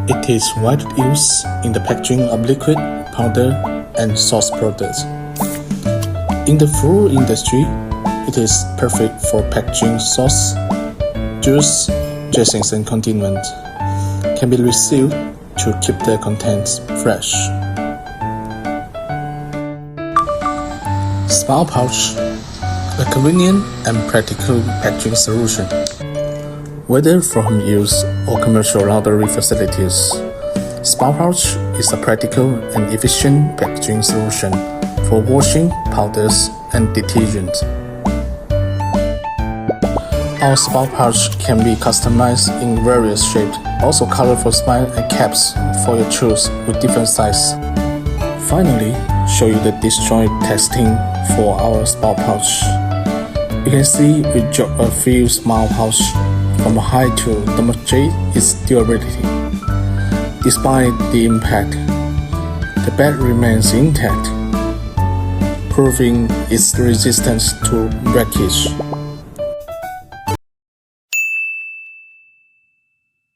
It is widely used in the packaging of liquid, powder, and sauce products. In the food industry, it is perfect for packaging sauce, juice, dressings, and condiments. Can be resealed to keep the contents fresh. Spout pouch, a convenient and practical packaging solution. Whether for home use or commercial laundry facilities, Spout pouch is a practical and efficient packaging solution for washing, powders, and detergent. Our Spout pouch can be customized in various shapes, also colorful smile and caps for your choice with different sizes. Finally, show you the disjoint testing for our Spout pouch. You can see we dropped a few small pouch from high to demonstrate its durability. Despite the impact, the bed remains intact, proving its resistance to breakage.